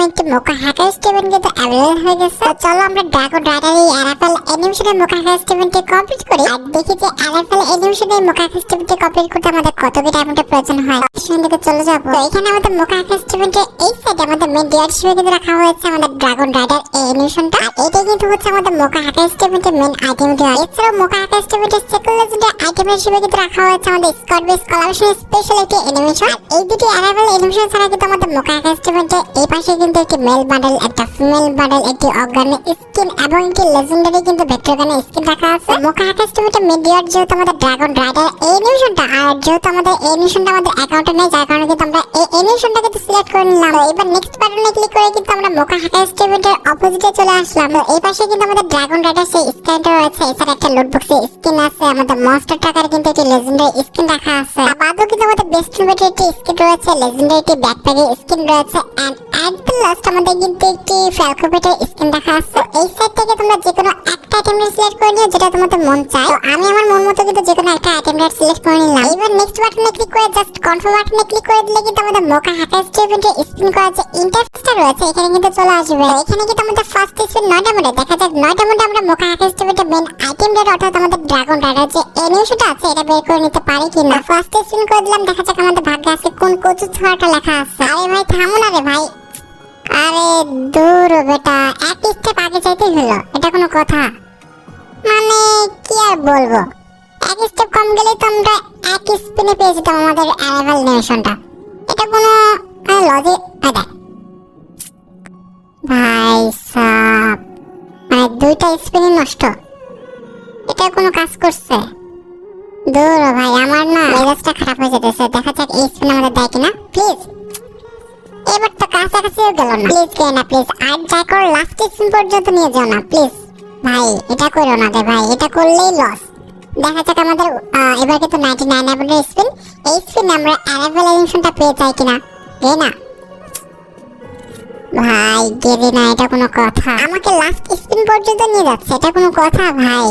নামে একটি মোকা hacker Steven কিন্তু অ্যাভেলেবল হয়ে গেছে। চলো আমরা ড্রাগন রাইডার এই আরএফএল অ্যানিমেশনের মোকা হ্যাকার স্টিভেনটি কমপ্লিট করি আর দেখি যে আরএফএল অ্যানিমেশনের মোকা হ্যাকার স্টিভেনটি কমপ্লিট করতে আমাদের কত কি ডায়মন্ডের প্রয়োজন হয়। সেখানে চলে যাবো। তো এখানে আমাদের মোকা হ্যাকার স্টিভেনটির এই সাইডে আমাদের মেইন ডিয়ার হিসেবে কিন্তু রাখা হয়েছে আমাদের ড্রাগন রাইডার এই অ্যানিমেশনটা। এটা কিন্তু হচ্ছে আমাদের মোকা হ্যাকার স্টিভেনটির মেইন আইটেম ডিয়ার। এছাড়াও মোকা হ্যাকার স্টিভেনটির সেকেন্ড লেজেন্ডারি আইটেম হিসেবে কিন্তু রাখা হয়েছে আমাদের স্কোয়াড বেস কোলাবোরেশন স্পেশাল একটি অ্যানিমেশন। এই দুটি আরএফএল অ্যানিমেশন ছাড়া কিন্তু আমাদের মোকা হ্যাকার স্টিভেনটির এই পাশে কিন্তু একটি মেল বান্ডেল, একটা ফিমেল বান্ডেল, একটি অর্গানিক স্কিন এবং একটি লেজেন্ডারি কিন্তু ভেক্টর গানের স্কিন রাখা আছে। মোকা হ্যাকার স্টিভেনটির মেইন ডিয়ার যেহেতু আমাদের ড্রাগন রাইডার এই অ্যানিমেশনটা, আর যেহেতু আমাদের এই অ্যানিমেশনটা আমাদের অ্যাকাউন্টে নেই, যার কারণে কিন্তু আমরা এই অ্যানিমেশনটা কিন্তু সিলেক্ট করে নিলাম। এবার নেক্সট বাটনে ক্লিক করে কিন্তু আমরা মোকা হ্যাকার স্টিভেনটির অপোজিটে চলে আসলাম। এই পাশে কিন্তু আমাদের ড্রাগন রাইডার সেই স্ক্যানটা রয়েছে। এছাড়া একটা লুট বক্সে স্কিন আছে, আমাদের মনস্টার টাকার কিন্তু একটি লেজেন্ডারি স্কিন রাখা আছে। বাদও কিন্তু আমাদের বেস্ট ইনভাইটেড একটি স্কিন রয়েছে, লেজেন্ডারি একটি ব্যাকপ্যাকের স্কিন রয়েছে এন্ড এট দ্য লাস্ট আমাদের কিন্তু একটি ফ্যালকোপেটের স্কিন রাখা আছে। এই সাইড থেকে তোমরা যে কোনো একটা আইটেম সিলেক্ট করে নিও যেটা তোমাদের মন চায়। তো আমি আমার মন মতো কিন্তু যে কোনো একটা আইটেম সিলেক্ট করে নিলাম। এবার নেক্সট বাটনে ক্লিক করে জাস্ট কনফার্ম বাটনে ক্লিক করে দিলে কিন্তু আমাদের মোকা হ্যাকার স্টিভেনটির স্পিন করার যে ইন্টারফেসটা রয়েছে এখানে কিন্তু চলে আসবে। এখানে কিন্তু আমাদের ফার্স্ট স্পিন 9টা মোডে দেখা যাক 9টা মোডে আমরা মোকা হ্যাকার স্টিভেনটির মেইন আইটেম ডেট অর্থাৎ আমাদের ড্রাগন রাইডার যে অ্যানিমেশনটা আছে এটা বের করে নিতে পারি কিনা। ফার্স্ট স্পিন করে দিলাম, দেখা যাক আমাদের ভাগ্যে আছে কোন কচু ছড়াটা লেখা আছে। আরে ভাই থামো না রে ভাই, আরে দূর বেটা, এক স্টেপ আগে চাইতেই হলো, এটা কোনো কথা? মানে কি আর বলবো, এক স্টেপ কম গেলে তো আমরা এক স্পিনে পেয়ে যেতাম আমাদের অ্যারাইভাল অ্যানিমেশনটা। এটা কোনো লজিক আছে? ভাই সাব, মানে দুইটা স্পিনে নষ্ট, এটা কোনো কাজ করছে? দূর ভাই, আমার না মেজাজটা খারাপ হয়ে যেতেছে। দেখা যাক এই স্পিন আমাদের দেয় কিনা। প্লিজ, এবার তো কাছাকাছিও গেল না। প্লিজ কে না প্লিজ, আর যা করো লাস্ট স্পিন পর্যন্ত নিয়ে যাও না প্লিজ ভাই, এটা করো না রে ভাই, এটা করলেই লস। দেখা যাক আমাদের এবার কিন্তু 99 এর স্পিন, এই স্পিন আমরা অ্যারাইভাল অ্যানিমেশনটা পেয়ে যাই কিনা। গে না ভাই, গেলে না, এটা কোনো কথা? আমাকে লাস্ট স্পিন পর্যন্ত নিয়ে যাচ্ছে, এটা কোনো কথা ভাই?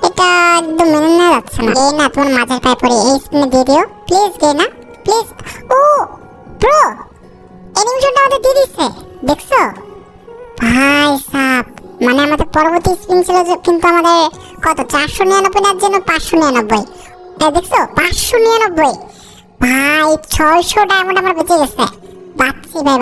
এটা একদম মেনে নেওয়া যাচ্ছে না। গে না, তোমার মাঝের পায়ে পড়ে এই স্পিনে দিয়ে দিও প্লিজ। গে না প্লিজ। ও ব্রো, অ্যানিমেশনটা আমাদের দিয়ে দিচ্ছে, দেখছো ভাই সাব? মানে আমাদের পরবর্তী স্পিন ছিল কিন্তু আমাদের কত 499 এর জন্য 599। দেখছো 599 ভাই, 600 ডায়মন্ড আমার বেঁচে গেছে। বাচ্চি ভাই।